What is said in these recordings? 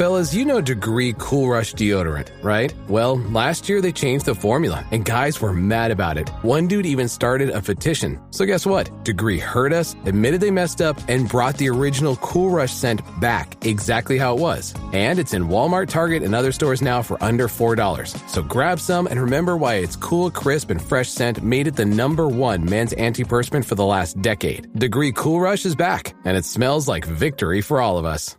Fellas, you know Degree Cool Rush deodorant, right? Well, last year they changed the formula, and guys were mad about it. One dude even started a petition. So guess what? Degree heard us, admitted they messed up, and brought the original Cool Rush scent back exactly how it was. And it's in Walmart, Target, and other stores now for under $4. So grab some and remember why its cool, crisp, and fresh scent made it the #1 men's antiperspirant for the last decade. Degree Cool Rush is back, and it smells like victory for all of us.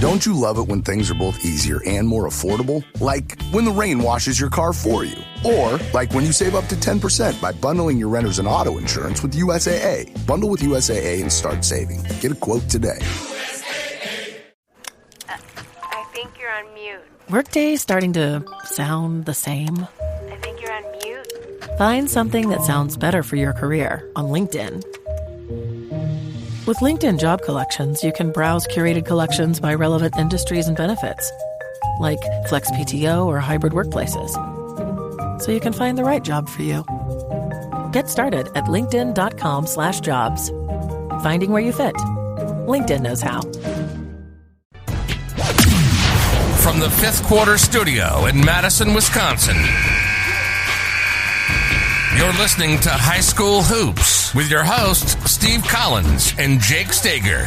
Don't you love it when things are both easier and more affordable? Like when the rain washes your car for you. Or like when you save up to 10% by bundling your renters and auto insurance with USAA. Bundle with USAA and start saving. Get a quote today. I think you're on mute. Workday starting to sound the same? I think you're on mute. Find something that sounds better for your career on LinkedIn. With LinkedIn Job Collections, you can browse curated collections by relevant industries and benefits, like flex PTO or hybrid workplaces, so you can find the right job for you. Get started at linkedin.com/jobs. Finding where you fit. LinkedIn knows how. From the Fifth Quarter Studio in Madison, Wisconsin, you're listening to High School Hoops with your hosts, Steve Collins and Jake Steger.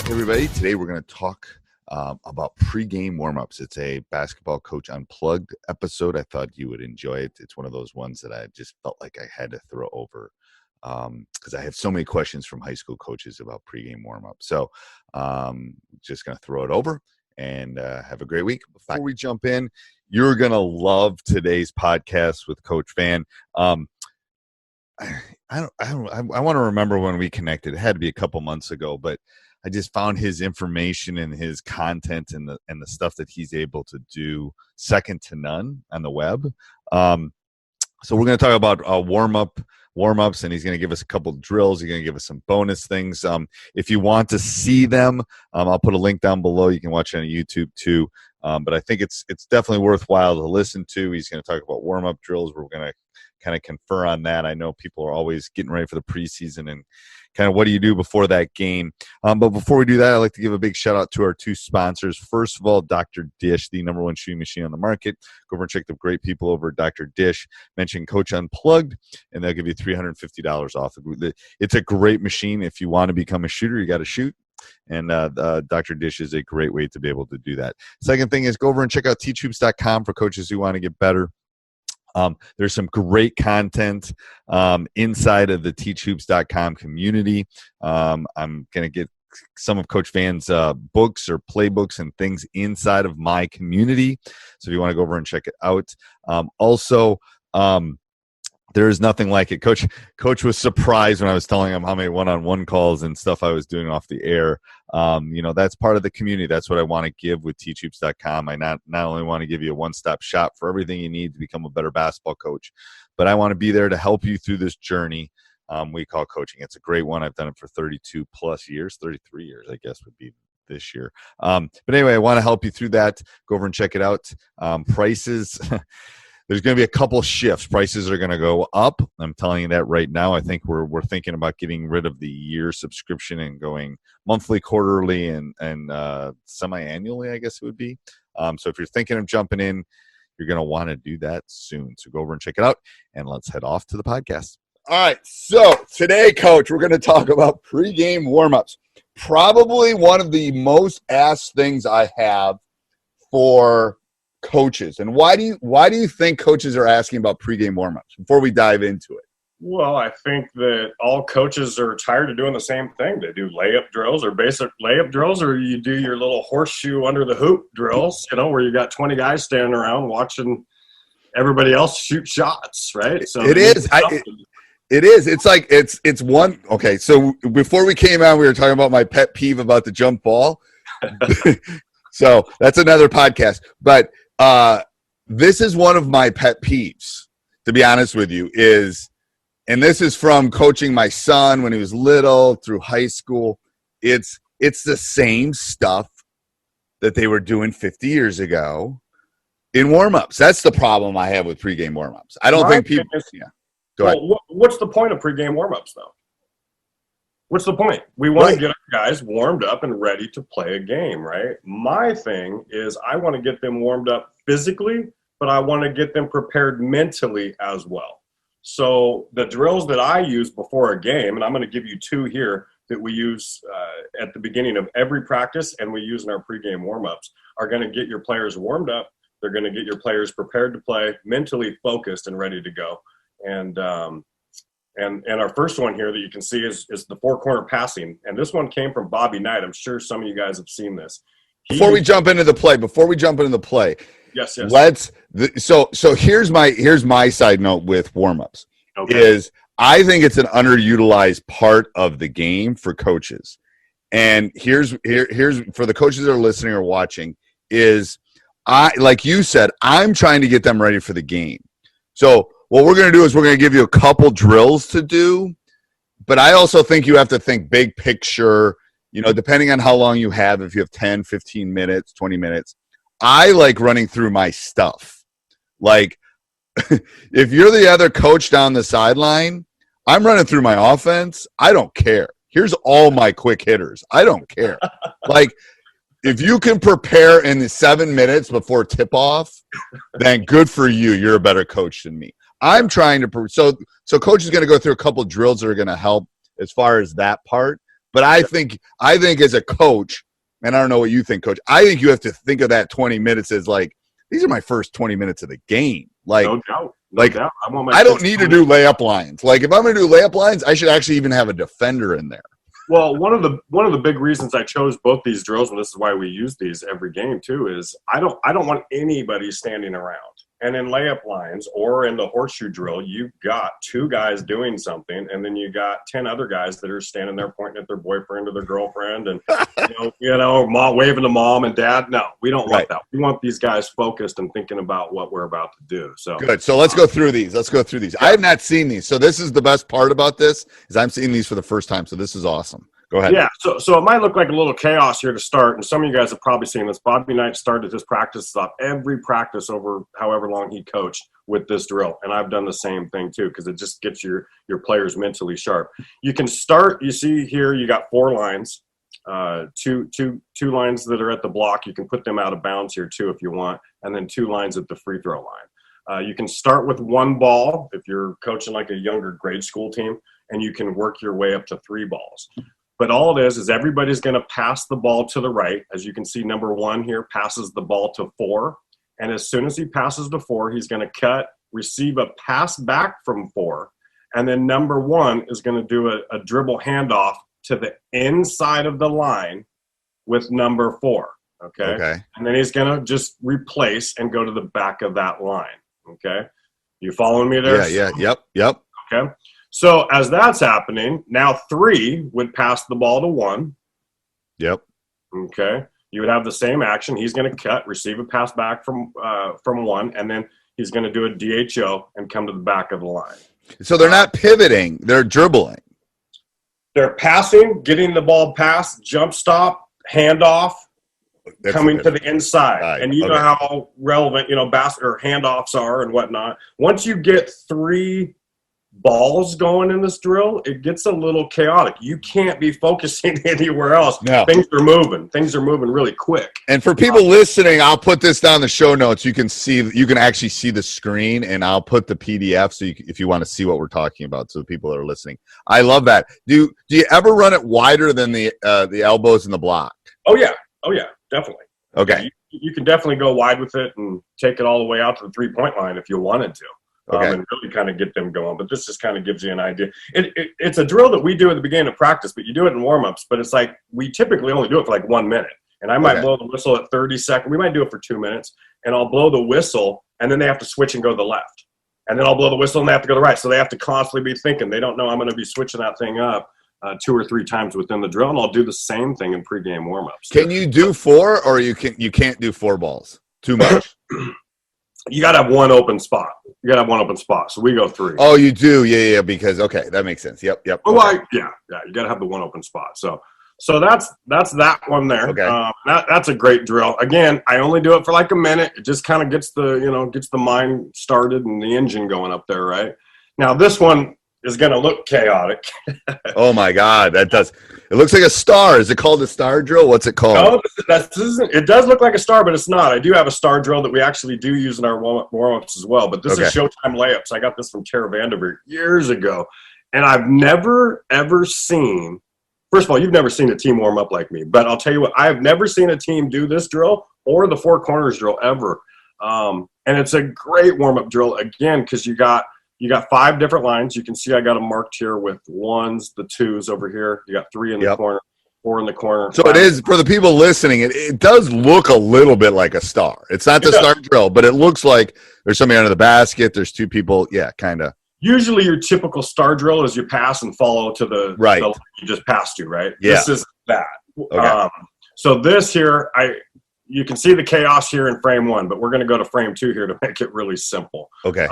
Hey everybody, today we're going to talk about pregame warmups. It's a Basketball Coach Unplugged episode. I thought you would enjoy it. It's one of those ones that I just felt like I had to throw over because I have so many questions from high school coaches about pregame warmups. So just going to throw it over and have a great week. Before we jump in, you're going to love today's podcast with Coach Van. I want to remember when we connected. It had to be a couple months ago, but I just found his information and his content and the stuff that he's able to do second to none on the web. So we're going to talk about warm-ups, and he's going to give us a couple drills. He's going to give us some bonus things. If you want to see them, I'll put a link down below. You can watch it on YouTube too. But I think it's definitely worthwhile to listen to. He's going to talk about warm-up drills. We're going to kind of confer on that. I know people are always getting ready for the preseason and kind of what do you do before that game. But before we do that, I'd like to give a big shout-out to our two sponsors. First of all, Dr. Dish, the #1 shooting machine on the market. Go over and check the great people over at Dr. Dish. Mention Coach Unplugged, and they'll give you $350 off. It's a great machine. If you want to become a shooter, you got to shoot. And Dr. Dish is a great way to be able to do that. Second thing is go over and check out teachhoops.com for coaches who want to get better. There's some great content inside of the teachhoops.com community. I'm going to get some of Coach Van's books or playbooks and things inside of my community. So if you want to go over and check it out. Also, there is nothing like it. Coach was surprised when I was telling him how many one-on-one calls and stuff I was doing off the air. That's part of the community. That's what I want to give with teachhoops.com. I not only want to give you a one-stop shop for everything you need to become a better basketball coach, but I want to be there to help you through this journey we call coaching. It's a great one. I've done it for 32 plus years, 33 years, I guess would be this year. But anyway, I want to help you through that. Go over and check it out. Prices. There's going to be a couple shifts. Prices are going to go up. I'm telling you that right now. I think we're thinking about getting rid of the year subscription and going monthly, quarterly, and semi-annually, I guess it would be. So if you're thinking of jumping in, you're going to want to do that soon. So go over and check it out, and let's head off to the podcast. All right. So today, Coach, we're going to talk about pregame warmups. Probably one of the most asked things I have for coaches. And why do you think coaches are asking about pregame warmups before we dive into it? Well, I think that all coaches are tired of doing the same thing. They do layup drills or basic layup drills, or you do your little horseshoe under the hoop drills, where you got 20 guys standing around watching everybody else shoot shots, right? So it is. It is. It's like it's one. Okay, so before we came out, we were talking about my pet peeve about the jump ball. So that's another podcast. But this is one of my pet peeves, to be honest with you, and this is from coaching my son when he was little through high school. It's the same stuff that they were doing 50 years ago in warmups. That's the problem I have with pregame warmups. I don't think people. Yeah. Go ahead. What's the point of pregame warmups, though? What's the point? We want to get our guys warmed up and ready to play a game, right? My thing is I want to get them warmed up physically, but I want to get them prepared mentally as well. So the drills that I use before a game, and I'm going to give you two here that we use at the beginning of every practice and we use in our pregame warm-ups, are going to get your players warmed up. They're going to get your players prepared to play, mentally focused and ready to go. And our first one here that you can see is the four-corner passing. And this one came from Bobby Knight. I'm sure some of you guys have seen this. Before we jump into the play, yes. So here's my side note with warm-ups. Okay. Is I think it's an underutilized part of the game for coaches. And here's for the coaches that are listening or watching is like you said, I'm trying to get them ready for the game. So what we're going to do is we're going to give you a couple drills to do, but I also think you have to think big picture, depending on how long you have, if you have 10, 15 minutes, 20 minutes. I like running through my stuff. Like if you're the other coach down the sideline, I'm running through my offense. I don't care. Here's all my quick hitters. I don't care. Like if you can prepare in the 7 minutes before tip-off, then good for you. You're a better coach than me. I'm trying to so coach is going to go through a couple drills that are going to help as far as that part. But I think as a coach, and I don't know what you think, Coach, I think you have to think of that 20 minutes as like, these are my first 20 minutes of the game. Like, no doubt. I don't need to do layup lines. Like if I'm going to do layup lines, I should actually even have a defender in there. Well, one of the big reasons I chose both these drills, and this is why we use these every game too, is I don't want anybody standing around. And in layup lines or in the horseshoe drill, you've got two guys doing something, and then you got 10 other guys that are standing there pointing at their boyfriend or their girlfriend, and mom, waving to mom and dad. No, we don't want that. We want these guys focused and thinking about what we're about to do. So good. So let's go through these. Yeah. I have not seen these, so this is the best part about this is I'm seeing these for the first time. So this is awesome. Go ahead. Yeah, so it might look like a little chaos here to start, and some of you guys have probably seen this. Bobby Knight started his practices off every practice over however long he coached with this drill, and I've done the same thing too because it just gets your players mentally sharp. You can start. You see here, you got 4 lines, two lines that are at the block. You can put them out of bounds here too if you want, and then 2 lines at the free throw line. You can start with 1 ball if you're coaching like a younger grade school team, and you can work your way up to 3 balls. But all it is everybody's going to pass the ball to the right. As you can see, number 1 here passes the ball to 4. And as soon as he passes to 4, he's going to cut, receive a pass back from 4. And then number 1 is going to do a dribble handoff to the inside of the line with number 4. Okay. And then he's going to just replace and go to the back of that line. Okay. You following me there? Yeah. Yep. Okay. So as that's happening, now 3 would pass the ball to 1. Yep. Okay. You would have the same action. He's going to cut, receive a pass back from 1, and then he's going to do a DHO and come to the back of the line. So they're not pivoting; they're dribbling. They're passing, getting the ball passed, jump stop, handoff, coming to the inside. Right. And you know how relevant basket or handoffs are and whatnot. Once you get 3 balls going in this drill, it gets a little chaotic. You can't be focusing anywhere else. No. Things are moving really quick. And for people listening, I'll put this down in the show notes. You can actually see the screen, and I'll put the PDF so if you want to see what we're talking about. So the people that are listening, I love that. Do you ever run it wider than the elbows and the block? Oh yeah, definitely. Okay, you can definitely go wide with it and take it all the way out to the 3-point line if you wanted to. And really kind of get them going. But this just kind of gives you an idea. It's a drill that we do at the beginning of practice, but you do it in warm-ups. But it's like we typically only do it for like 1 minute. And I might blow the whistle at 30 seconds. We might do it for 2 minutes. And I'll blow the whistle, and then they have to switch and go to the left. And then I'll blow the whistle, and they have to go to the right. So they have to constantly be thinking. They don't know I'm going to be switching that thing up 2 or 3 times within the drill. And I'll do the same thing in pregame warm-ups. Can you do 4, or you can't do 4 balls? Too much? You got to have 1 open spot. So we go 3. Oh, you do? Yeah. Because that makes sense. Yep. Well, yeah. You got to have the 1 open spot. So that's that one there. Okay. That's a great drill. Again, I only do it for like a minute. It just kind of gets the mind started and the engine going up there, right? Now this one, is going to look chaotic. Oh my God, that does. It looks like a star. Is it called a star drill? What's it called? No, it does look like a star, but it's not. I do have a star drill that we actually do use in our warm-ups as well. But this is Showtime layups. I got this from Tara Vanderbeek years ago. And I've never, ever seen – first of all, you've never seen a team warm up like me. But I'll tell you what, I've never seen a team do this drill or the four corners drill ever. And it's a great warm-up drill, again, because you got 5 different lines. You can see I got them marked here with 1s, the 2s over here. You got 3 in the corner, 4 in the corner. So it is, for the people listening, it does look a little bit like a star. It's not the star drill, but it looks like there's somebody under the basket. There's 2 people. Yeah, kind of. Usually your typical star drill is you pass and follow to the line you just passed to, right? Yeah. This is that. Okay. So this here, you can see the chaos here in frame 1, but we're going to go to frame 2 here to make it really simple. Okay.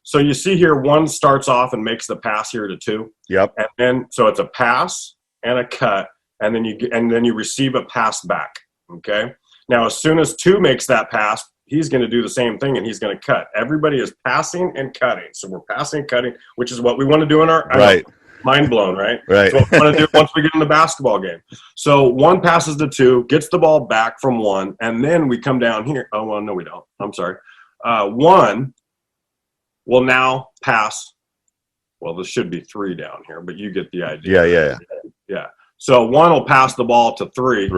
So you see here 1 starts off and makes the pass here to 2. Yep. And then so it's a pass and a cut, and then you receive a pass back. Okay. Now as soon as 2 makes that pass, he's going to do the same thing and he's going to cut. Everybody is passing and cutting. So we're passing and cutting, which is what we want to do in our mind blown, right? Right. So what we want to do once we get in the basketball game. So 1 passes to 2, gets the ball back from 1, and then we come down here. Oh well, no, we don't. I'm sorry. 1 will now pass. Well, there should be 3 down here, but you get the idea. Yeah. So 1 will pass the ball to 3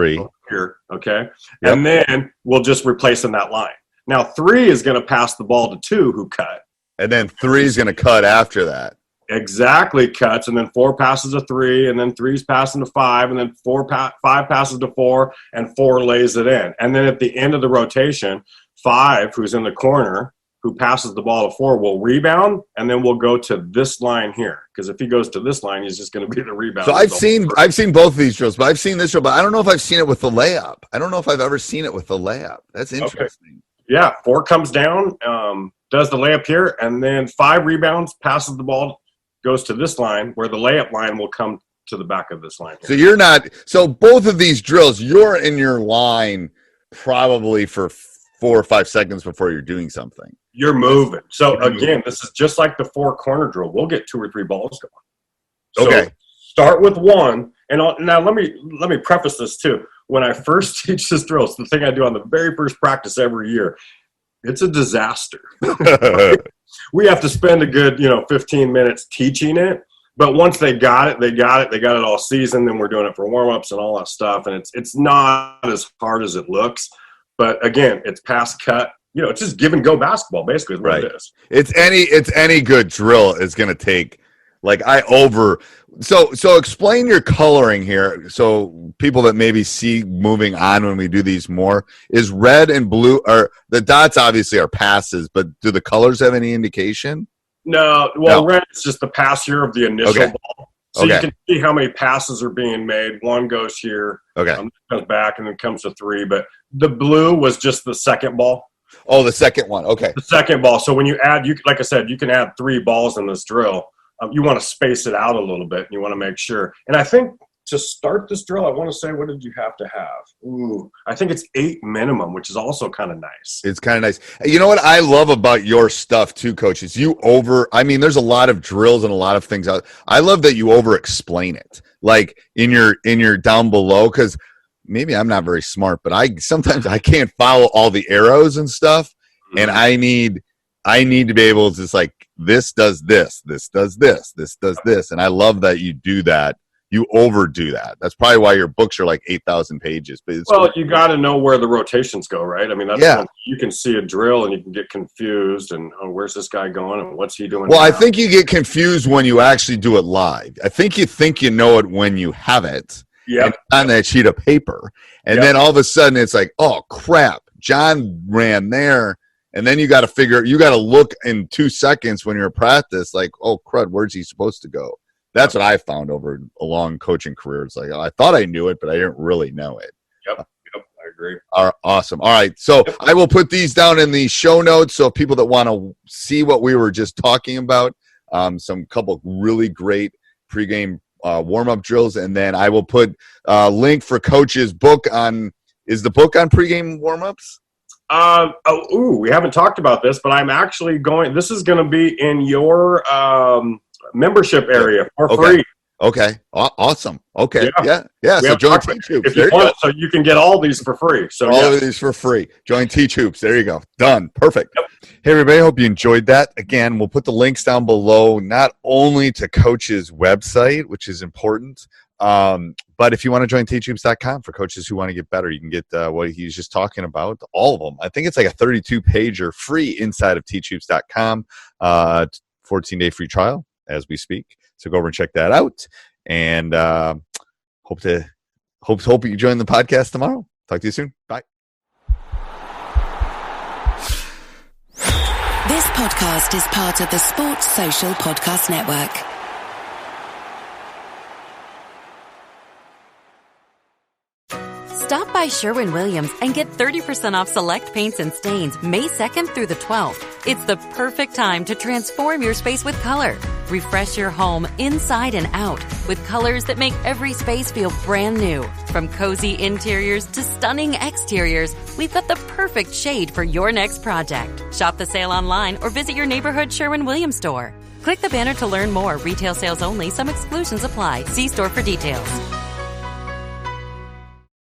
here, okay? Yep. And then we'll just replace in that line. Now 3 is going to pass the ball to 2 who cut. And then 3 is going to cut after that. Exactly, cuts, and then 4 passes to 3, and then 3's passing to 5, and then 5 passes to 4, and 4 lays it in. And then at the end of the rotation, 5, who's in the corner, who passes the ball to 4 will rebound, and then we'll go to this line here. Because if he goes to this line, he's just going to be the rebound. So I've seen both of these drills, but I've seen this drill, but I don't know if I've seen it with the layup. I don't know if I've ever seen it with the layup. That's interesting. Okay. Yeah, 4 comes down, does the layup here, and then 5 rebounds, passes the ball, goes to this line, where the layup line will come to the back of this line here. So both of these drills, you're in your line probably for 4 or 5 seconds before you're doing something. You're moving. So again, this is just like the 4 corner drill. We'll get 2 or 3 balls going. So start with 1. And now let me preface this too. When I first teach this drill, it's the thing I do on the very first practice every year. It's a disaster. We have to spend a good, 15 minutes teaching it. But once they got it all season. Then we're doing it for warm-ups and all that stuff. And it's not as hard as it looks. But again, it's pass, cut. It's just give and go basketball, basically, is what it is. It's any good drill is going to take, So explain your coloring here. So people that maybe see moving on when we do these more, is red and blue, or the dots obviously are passes, but do the colors have any indication? No. Red is just the pass here of the initial ball. So you can see how many passes are being made. 1 goes here, comes back, and then comes to 3. But the blue was just the second ball. Oh, the second one. Okay. The second ball. So when you add, like I said, you can add 3 balls in this drill. You want to space it out a little bit, and you want to make sure. And I think to start this drill, I want to say, what did you have to have? Ooh, I think it's 8 minimum, which is also kind of nice. It's kind of nice. You know what I love about your stuff too, Coach, is there's a lot of drills and a lot of things out. I love that you over-explain it, like in your down below, because maybe I'm not very smart, but sometimes I can't follow all the arrows and stuff, and I need to be able to just like, this does this, this does this, this does this, and I love that you do that. You overdo that. That's probably why your books are like 8,000 pages. But you got to know where the rotations go, right? I mean, you can see a drill and you can get confused, and where's this guy going and what's he doing? Well, now? I think you get confused when you actually do it live. I think you know it when you have it on that sheet of paper, and then all of a sudden it's like, oh crap, John ran there. And then you got to look in 2 seconds when you're at practice, like, oh crud, where's he supposed to go? That's what I found over a long coaching career. It's like, I thought I knew it, but I didn't really know it. Yep, I agree. Awesome. All right, so I will put these down in the show notes so people that want to see what we were just talking about, couple really great pregame warm-up drills, and then I will put a link for Coach's book is the book on pregame warm-ups? We haven't talked about this, but I'm actually this is going to be in your membership area for Okay. free. Okay. Awesome. Okay. Yeah. Yeah. So join Teach Hoops. If you want, so you can get all these for free. So all of these for free. Join Teach Hoops. There you go. Done. Perfect. Yep. Hey, everybody. Hope you enjoyed that. Again, we'll put the links down below, not only to Coach's website, which is important, but if you want to join teachhoops.com for coaches who want to get better, you can get what he's just talking about, all of them. I think it's like a 32-pager free inside of teachhoops.com, 14-day free trial as we speak. So go over and check that out. And hope you join the podcast tomorrow. Talk to you soon. Bye. This podcast is part of the Sports Social Podcast Network. Stop by Sherwin-Williams and get 30% off select paints and stains May 2nd through the 12th. It's the perfect time to transform your space with color. Refresh your home inside and out with colors that make every space feel brand new. From cozy interiors to stunning exteriors, we've got the perfect shade for your next project. Shop the sale online or visit your neighborhood Sherwin-Williams store. Click the banner to learn more. Retail sales only. Some exclusions apply. See store for details.